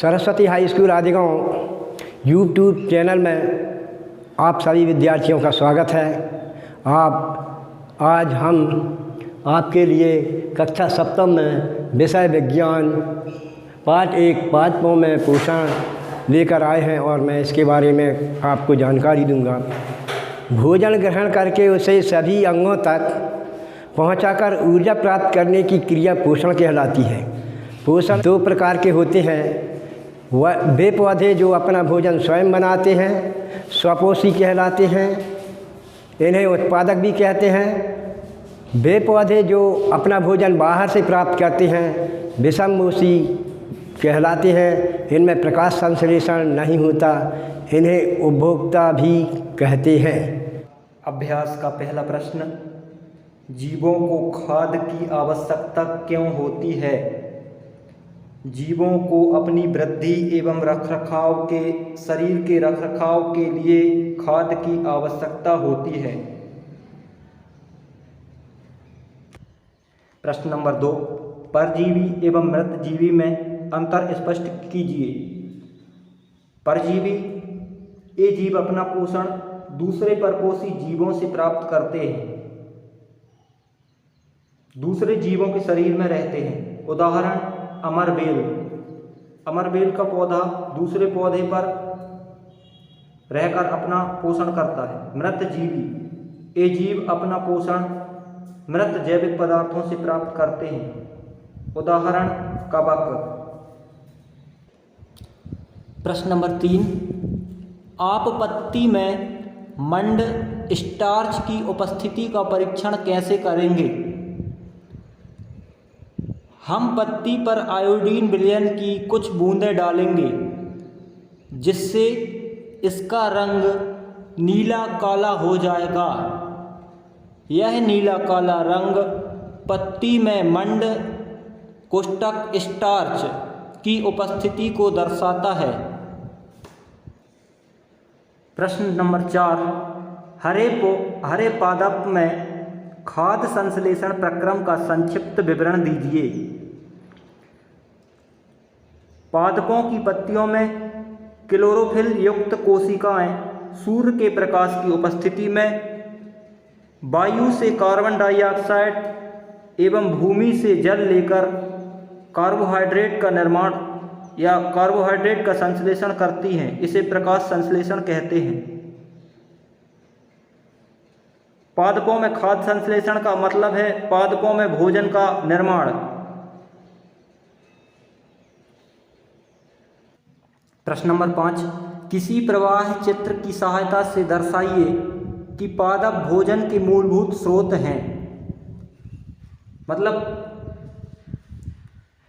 Saraswati high school Adigaon YouTube channel में आप सभी विद्यार्थियों का स्वागत है। आज हम आपके लिए कक्षा सप्तम में विषय विज्ञान पाठ 1 पाठों में पोषण लेकर आए हैं और मैं इसके बारे में आपको जानकारी दूंगा। भोजन ग्रहण करके उसे सभी अंगों तक पहुंचाकर ऊर्जा प्राप्त करने की क्रिया पोषण कहलाती है। पोषण 2 प्रकार के होते हैं। वे पौधे जो अपना भोजन स्वयं बनाते हैं स्वपोषी कहलाते हैं, इन्हें उत्पादक भी कहते हैं। वे पौधे जो अपना भोजन बाहर से प्राप्त करते हैं विषमपोषी कहलाते हैं। इनमें प्रकाश संश्लेषण नहीं होता, इन्हें उपभोक्ता भी कहते हैं। अभ्यास का पहला प्रश्न, जीवों को खाद्य की आवश्यकता क्यों होती है? जीवों को अपनी वृद्धि एवं रखरखाव के शरीर के रखरखाव के लिए खाद्य की आवश्यकता होती है। प्रश्न नंबर 2, परजीवी एवं मृत जीवी में अंतर स्पष्ट कीजिए। परजीवी ये जीव अपना पोषण दूसरे परपोषी जीवों से प्राप्त करते हैं, दूसरे जीवों के शरीर में रहते हैं। उदाहरण अमरबेल। अमरबेल का पौधा दूसरे पौधे पर रहकर अपना पोषण करता है। मृत जीवी ये जीव अपना पोषण मृत जैविक पदार्थों से प्राप्त करते हैं। उदाहरण कवक। प्रश्न नंबर 3, आप पत्ती में मंड स्टार्च की उपस्थिति का परीक्षण कैसे करेंगे? हम पत्ती पर आयोडीन विलयन की कुछ बूंदें डालेंगे जिससे इसका रंग नीला काला हो जाएगा। यह नीला काला रंग पत्ती में मंड कोष्ठक स्टार्च की उपस्थिति को दर्शाता है। प्रश्न नंबर 4, हरे पादप में खाद्य संश्लेषण प्रक्रम का संक्षिप्त विवरण दीजिए। पादपों की पत्तियों में क्लोरोफिल युक्त कोशिकाएं सूर्य के प्रकाश की उपस्थिति में वायु से कार्बन डाइऑक्साइड एवं भूमि से जल लेकर कार्बोहाइड्रेट का निर्माण या कार्बोहाइड्रेट का संश्लेषण करती हैं। इसे प्रकाश संश्लेषण कहते हैं। पादपों में खाद्य संश्लेषण का मतलब है पादपों में भोजन का निर्माण। प्रश्न नंबर 5, किसी प्रवाह चित्र की सहायता से दर्शाइए कि पादप भोजन के मूलभूत स्रोत हैं। मतलब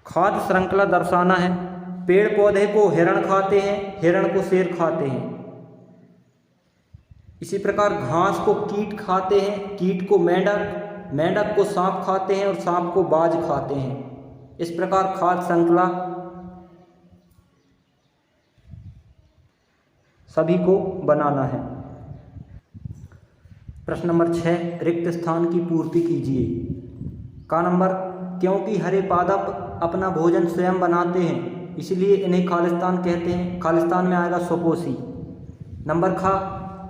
खाद्य श्रृंखला दर्शाना है। पेड़ पौधे को हिरण खाते हैं, हिरण को शेर खाते हैं। इसी प्रकार घास को कीट खाते हैं, कीट को मेंढक, मेंढक को सांप खाते हैं और सांप को बाज खाते हैं। इस प्रकार खाद्य श्रृंखला सभी को बनाना है। प्रश्न नंबर 6, रिक्त स्थान की पूर्ति कीजिए। का नंबर, क्योंकि हरे पादप अपना भोजन स्वयं बनाते हैं इसलिए इन्हें खालिस्तान कहते हैं। खालिस्तान में आएगा स्वपोषी। नंबर खा,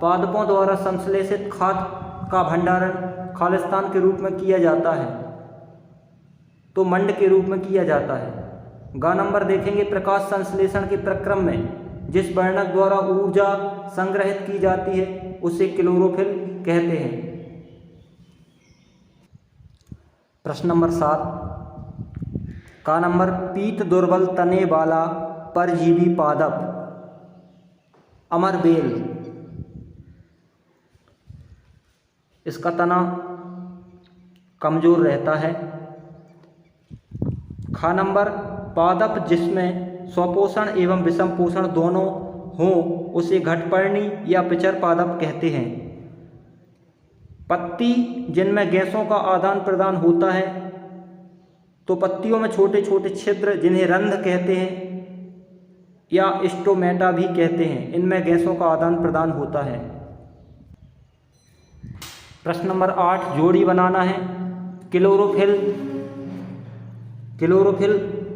पादपों द्वारा संश्लेषित खाद्य का भंडारण खालिस्तान के रूप में किया जाता है तो मंड के रूप में किया जाता है। गा नंबर देखेंगे, प्रकाश संश्लेषण के प्रक्रम में जिस वर्णक द्वारा ऊर्जा संग्रहित की जाती है उसे क्लोरोफिल कहते हैं। प्रश्न नंबर 7, का नंबर, पीत दुर्बल तने वाला परजीवी पादप अमरबेल। इसका तना कमजोर रहता है। खा नंबर, पादप जिसमें स्वपोषण एवं विषम पोषण दोनों हों उसे घटपर्णी या पिचर पादप कहते हैं। पत्ती जिनमें गैसों का आदान प्रदान होता है तो पत्तियों में छोटे छोटे छिद्र जिन्हें रंध्र कहते हैं या स्टोमेटा भी कहते हैं, इनमें गैसों का आदान प्रदान होता है। प्रश्न नंबर 8, जोड़ी बनाना है। क्लोरोफिल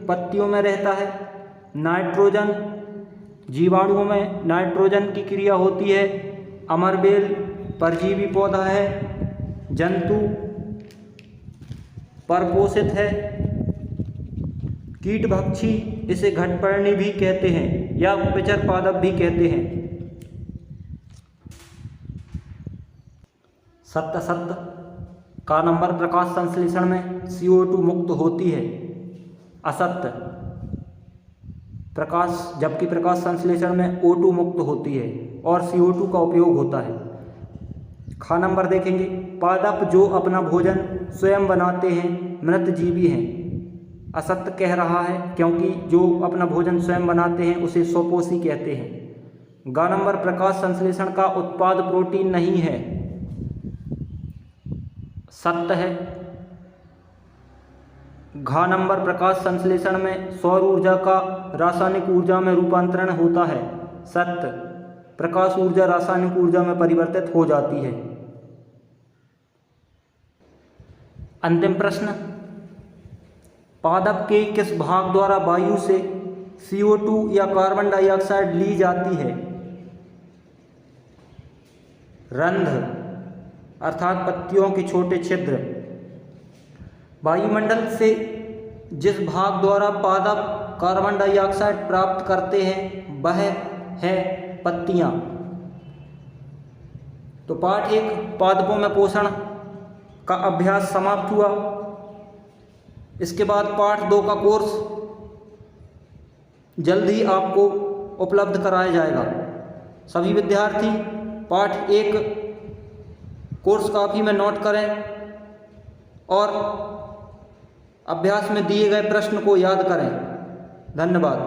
पत्तियों में रहता है नाइट्रोजन, जीवाणुओं में नाइट्रोजन की क्रिया होती है। अमरबेल परजीवी पौधा है, जंतु परपोषित है। कीटभक्षी, इसे घटपर्णी भी कहते हैं या पिचर पादप भी कहते हैं। सत्य सत्य का नंबर प्रकाश संश्लेषण में CO2 मुक्त होती है। असत्य जबकि प्रकाश संश्लेषण में O2 मुक्त होती है और CO2 का उपयोग होता है। खा नंबर देखेंगे, पादप जो अपना भोजन स्वयं बनाते हैं मृत जीवी हैं। असत्य कह रहा है, क्योंकि जो अपना भोजन स्वयं बनाते हैं उसे स्वपोषी कहते हैं। गा नंबर, प्रकाश संश्लेषण का उत्पाद प्रोटीन नहीं है। सत्य है। घा नंबर, प्रकाश संश्लेषण में सौर ऊर्जा का रासायनिक ऊर्जा में रूपांतरण होता है। सत्य, प्रकाश ऊर्जा रासायनिक ऊर्जा में परिवर्तित हो जाती है। अंतिम प्रश्न, पादप के किस भाग द्वारा वायु से CO2 या कार्बन डाइऑक्साइड ली जाती है? रंध्र अर्थात पत्तियों के छोटे छिद्र। वायुमंडल से जिस भाग द्वारा पादप कार्बन डाइऑक्साइड प्राप्त करते हैं वह है पत्तियां। तो पाठ 1 पादपों में पोषण का अभ्यास समाप्त हुआ। इसके बाद पाठ 2 का कोर्स जल्द ही आपको उपलब्ध कराया जाएगा। सभी विद्यार्थी पाठ 1 कोर्स कॉपी में नोट करें और अभ्यास में दिए गए प्रश्न को याद करें। धन्यवाद।